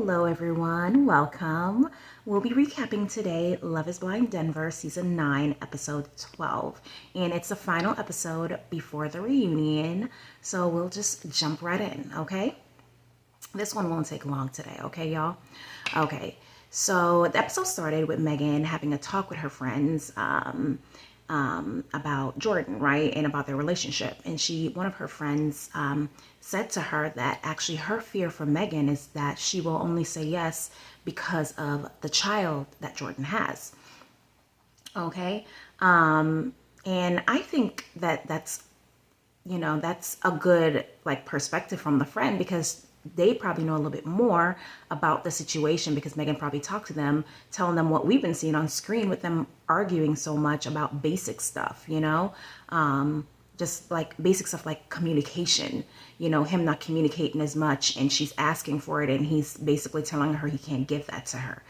Hello everyone, welcome. We'll be recapping today Love is Blind Denver season 9 episode 12, and it's the final episode before the reunion, so we'll just jump right in, okay? This one won't take long today, okay y'all? Okay, so the episode started with Megan having a talk with her friends about Jordan, right? And about their relationship. And one of her friends said to her that actually her fear for Megan is that she will only say yes because of the child that Jordan has. Okay. And I think that that's a good like perspective from the friend, because they probably know a little bit more about the situation, because Megan probably talked to them, telling them what we've been seeing on screen with them arguing so much about basic stuff, just like basic stuff like communication, him not communicating as much and she's asking for it and he's basically telling her he can't give that to her.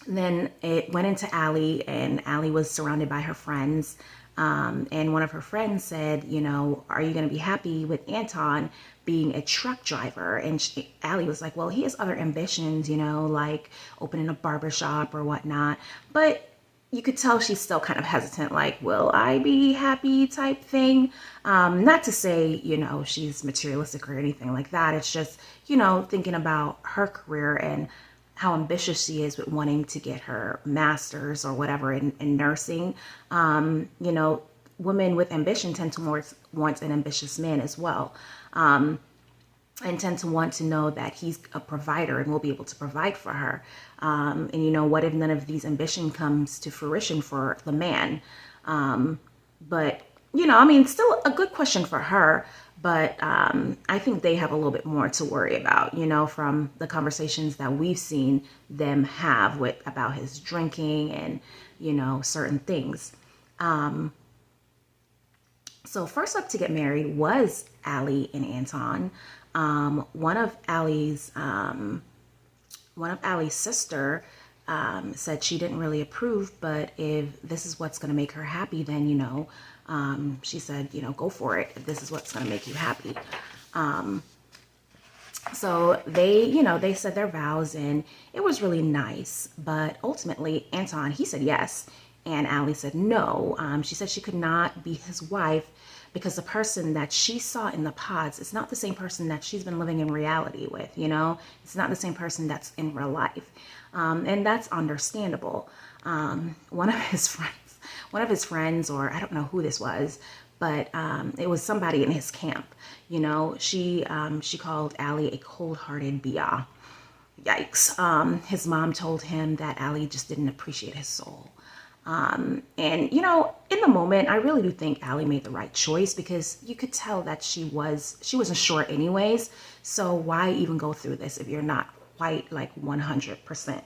Then it went into Allie, and Allie was surrounded by her friends. And one of her friends said, are you going to be happy with Anton being a truck driver? And Allie was like, well, he has other ambitions, like opening a barbershop or whatnot. But you could tell she's still kind of hesitant, like, will I be happy type thing. Not to say, she's materialistic or anything like that. It's just, thinking about her career and how ambitious she is with wanting to get her master's or whatever in nursing. Women with ambition tend to want an ambitious man as well, and tend to want to know that he's a provider and will be able to provide for her. And what if none of these ambition comes to fruition for the man? But still a good question for her. But I think they have a little bit more to worry about, from the conversations that we've seen them have about his drinking and, certain things. So first up to get married was Allie and Anton. One of Allie's sister said she didn't really approve, but if this is what's going to make her happy, then she said, go for it if this is what's going to make you happy. So they said their vows and it was really nice. But ultimately, Anton, he said yes. And Allie said no. She said she could not be his wife because the person that she saw in the pods is not the same person that she's been living in reality with, It's not the same person that's in real life. And that's understandable. One of his friends, or I don't know who this was, but it was somebody in his camp. She called Allie a cold-hearted bia. Yikes. His mom told him that Allie just didn't appreciate his soul. And in the moment, I really do think Allie made the right choice, because you could tell that she wasn't sure anyways. So why even go through this if you're not quite like 100%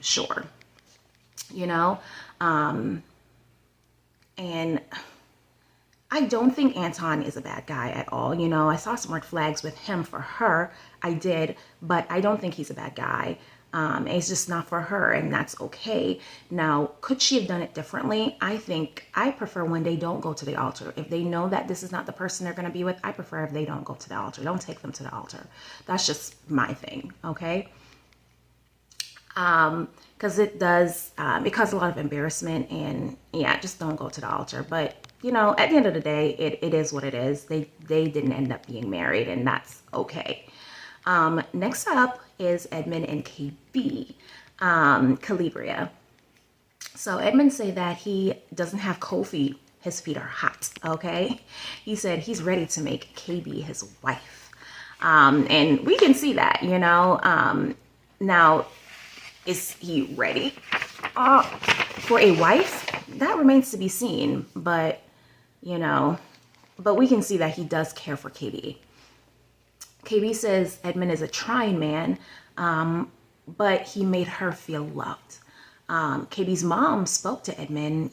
sure, and I don't think Anton is a bad guy at all. I saw some red flags with him for her. I did, but I don't think he's a bad guy. It's just not for her, and that's okay. Now, could she have done it differently? I prefer when they don't go to the altar. If they know that this is not the person they're going to be with, I prefer if they don't go to the altar. Don't take them to the altar. That's just my thing, okay? Because it causes a lot of embarrassment, and yeah, just don't go to the altar. But at the end of the day, it is what it is. They didn't end up being married, and that's okay. Next up is Edmund and KB, Calibria. So Edmund said that he doesn't have cold feet. His feet are hot, okay? He said he's ready to make KB his wife. And we can see that, now, is he ready for a wife? That remains to be seen, but we can see that he does care for KB. KB says Edmund is a trying man, but he made her feel loved. KB's mom spoke to Edmund,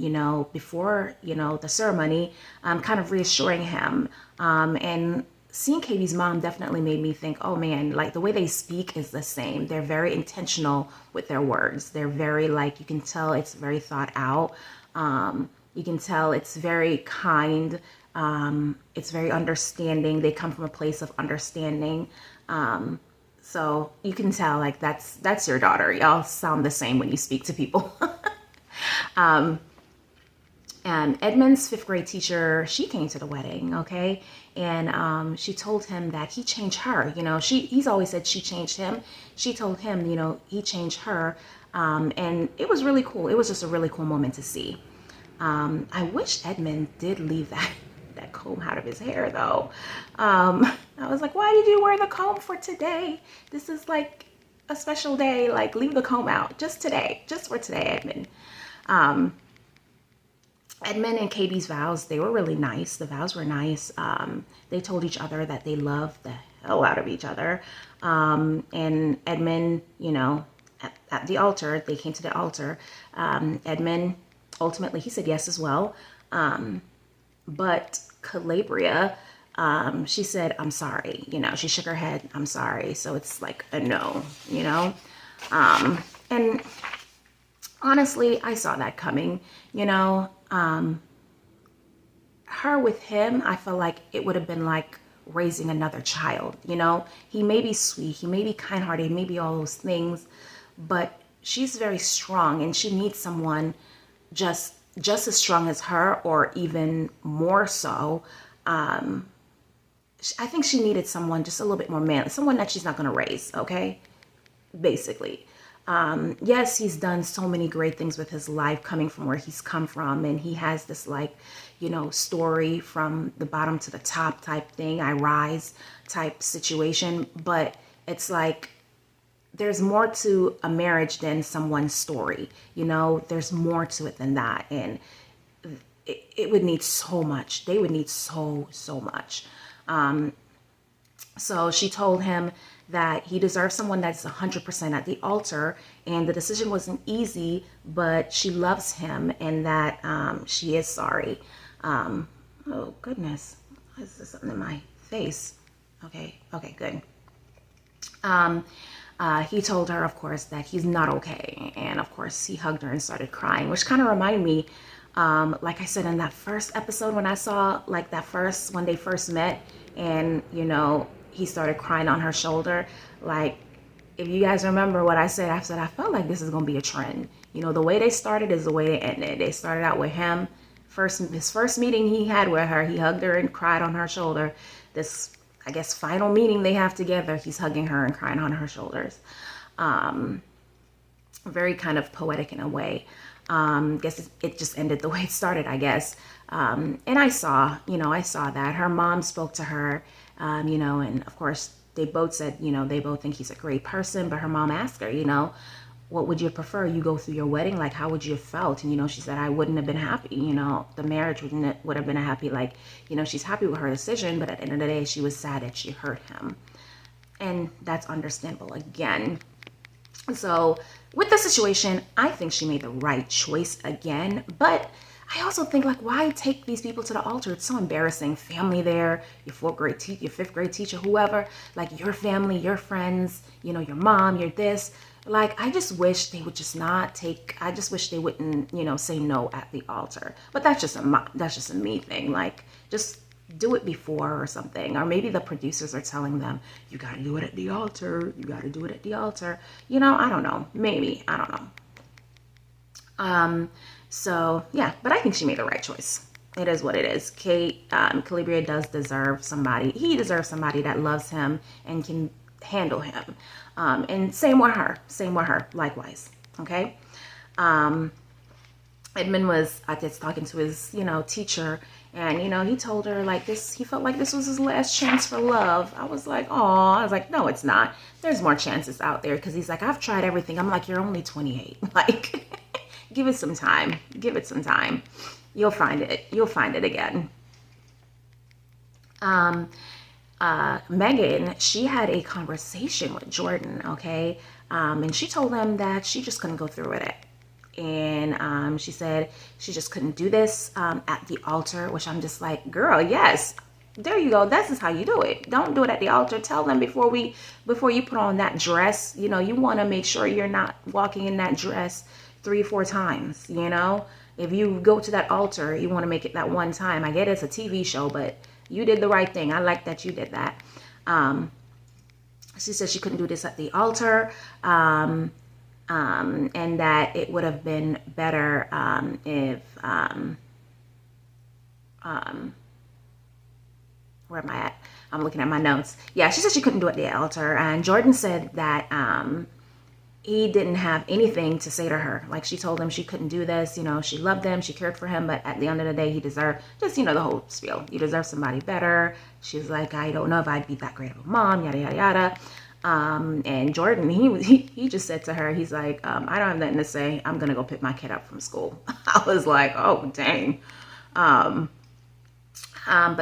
before, the ceremony, kind of reassuring him. And seeing KB's mom definitely made me think, oh man, like the way they speak is the same. They're very intentional with their words. They're very you can tell it's very thought out. You can tell it's very kind. It's very understanding. They come from a place of understanding. So you can tell, like, that's your daughter. Y'all sound the same when you speak to people. And Edmund's fifth grade teacher, she came to the wedding, okay? And she told him that he changed her. You know, he's always said she changed him. She told him, you know, he changed her. And it was really cool. It was just a really cool moment to see. I wish Edmund did leave that comb out of his hair, though. I was like, why did you wear the comb for today? This is like a special day. Like, leave the comb out just today, just for today, Edmund. Edmund and Katie's vows, they were really nice. The vows were nice. They told each other that they loved the hell out of each other. And Edmund, you know, at the altar, they came to the altar. Edmund, ultimately, he said yes as well. But Calabria, she said, I'm sorry. You know, she shook her head, I'm sorry. So it's like a no, you know. And honestly, I saw that coming, you know. Her with him, I feel like it would have been like raising another child, you know. He may be sweet, he may be kind-hearted, he may be all those things, but she's very strong and she needs someone just as strong as her, or even more so. I think she needed someone just a little bit more manly, someone that she's not going to raise, okay? Basically. Yes, he's done so many great things with his life, coming from where he's come from, and he has this, like, you know, story from the bottom to the top type thing, I rise type situation. But it's like, there's more to a marriage than someone's story, you know. There's more to it than that, and it would need so much. They would need so much. So she told him that he deserves someone that's 100% at the altar, and the decision wasn't easy, but she loves him, and that she is sorry. Oh goodness, is there something in my face? Okay, good. He told her, of course, that he's not okay, and of course he hugged her and started crying, which kind of reminded me, like I said in that first episode, when I saw, like, when they first met, and, you know, he started crying on her shoulder. Like, if you guys remember what I said, I felt like this is going to be a trend. You know, the way they started is the way they ended. They started out with him. His first meeting he had with her, he hugged her and cried on her shoulder. This, I guess, final meeting they have together, he's hugging her and crying on her shoulders. Very kind of poetic in a way. Guess it just ended the way it started, I guess. And I saw that. Her mom spoke to her, you know, and of course they both said, you know, they both think he's a great person, but her mom asked her, you know, what would you prefer? You go through your wedding, like, how would you have felt? And, you know, she said, I wouldn't have been happy, you know, the marriage would have been a happy, like, you know, she's happy with her decision, but at the end of the day, she was sad that she hurt him. And that's understandable again. So with the situation, I think she made the right choice again, but I also think, like, why take these people to the altar? It's so embarrassing. Family there, your fifth grade teacher, whoever, like, your family, your friends, you know, your mom, your this. Like, I just wish they would just not I just wish they wouldn't, you know, say no at the altar. But that's just a me thing. Like, just do it before or something. Or maybe the producers are telling them, you got to do it at the altar. You got to do it at the altar. You know, I don't know. Maybe. I don't know. So yeah, but I think she made the right choice. It is what it is. Calabria does deserve somebody. He deserves somebody that loves him and can handle him. And same with her, likewise. Okay. Edmund was, I guess, talking to his, you know, teacher, and, you know, he told her, like, he felt like this was his last chance for love. I was like, oh, I was like, no, it's not. There's more chances out there. Cause he's like, I've tried everything. I'm like, you're only 28. Like, give it some time. Give it some time. You'll find it. You'll find it again. Megan, she had a conversation with Jordan, okay? And she told him that she just couldn't go through with it. And she said she just couldn't do this at the altar, which I'm just like, girl, yes. There you go. This is how you do it. Don't do it at the altar. Tell them before you put on that dress, you know, you want to make sure you're not walking in that dress 3 or 4 times, you know. If you go to that altar, you want to make it that one time. I get it's a TV show, but you did the right thing. I like that you did that. She said she couldn't do this at the altar, and that it would have been better if where am I at? I'm looking at my notes. Yeah, she said she couldn't do it at the altar, and Jordan said that he didn't have anything to say to her. Like, she told him she couldn't do this. You know, she loved him, she cared for him, but at the end of the day, he deserved just, you know, the whole spiel. You deserve somebody better. She's like, I don't know if I'd be that great of a mom, yada yada yada. And Jordan, he just said to her, he's like, I don't have nothing to say. I'm gonna go pick my kid up from school. I was like, oh dang. But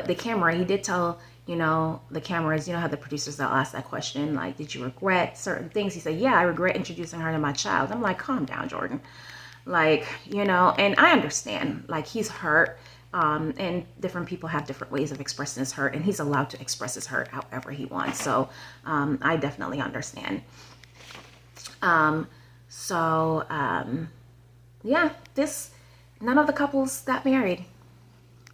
the camera, he did tell, you know, the cameras, you know how the producers, they'll ask that question, like, did you regret certain things? He said, yeah, I regret introducing her to my child. I'm like, calm down, Jordan. Like, you know, and I understand, like, he's hurt, and different people have different ways of expressing his hurt, and he's allowed to express his hurt however he wants. So I definitely understand. Yeah, none of the couples got married.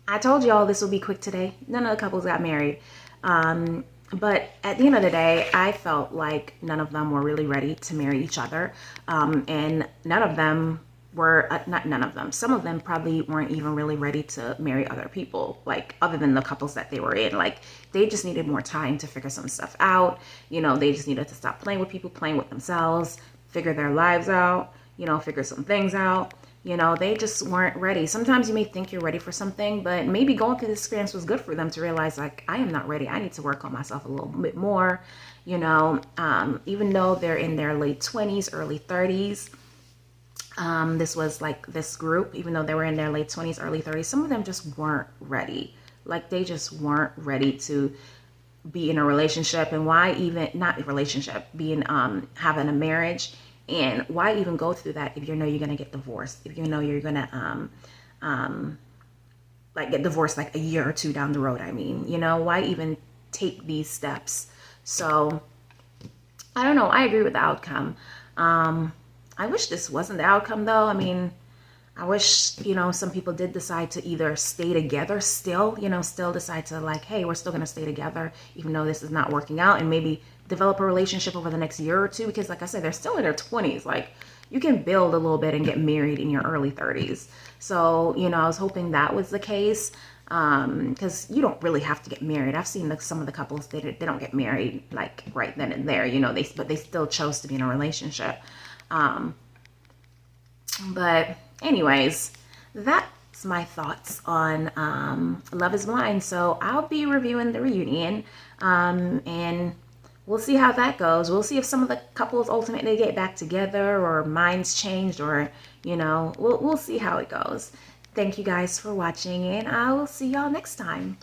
I told y'all this would be quick today. None of the couples got married. But at the end of the day, I felt like none of them were really ready to marry each other. And none of them were, not none of them, some of them probably weren't even really ready to marry other people, like other than the couples that they were in. Like, they just needed more time to figure some stuff out. You know, they just needed to stop playing with people, playing with themselves, figure their lives out, you know, figure some things out. You know, they just weren't ready. Sometimes you may think you're ready for something, but maybe going through this experience was good for them to realize, like, I am not ready. I need to work on myself a little bit more. You know, even though they're in their late 20s, early 30s, this was like this group, even though they were in their late 20s, early 30s, some of them just weren't ready. Like, they just weren't ready to be in a relationship. And why even, not a relationship, being, having a marriage. And why even go through that if you know you're going to get divorced, if you know you're going to, like, get divorced like a year or two down the road. I mean, you know, why even take these steps? So I don't know. I agree with the outcome. I wish this wasn't the outcome, though. I mean, I wish, you know, some people did decide to either stay together still, you know, still decide to, like, hey, we're still going to stay together, even though this is not working out, and maybe develop a relationship over the next year or two. Because, like I said, they're still in their 20s. Like, you can build a little bit and get married in your early 30s. So, you know, I was hoping that was the case. Because you don't really have to get married. I've seen some of the couples, they don't get married like right then and there, you know, but they still chose to be in a relationship. But anyways, that's my thoughts on Love is Blind. So I'll be reviewing the reunion, and we'll see how that goes. We'll see if some of the couples ultimately get back together, or minds changed, or, you know, we'll see how it goes. Thank you guys for watching, and I will see y'all next time.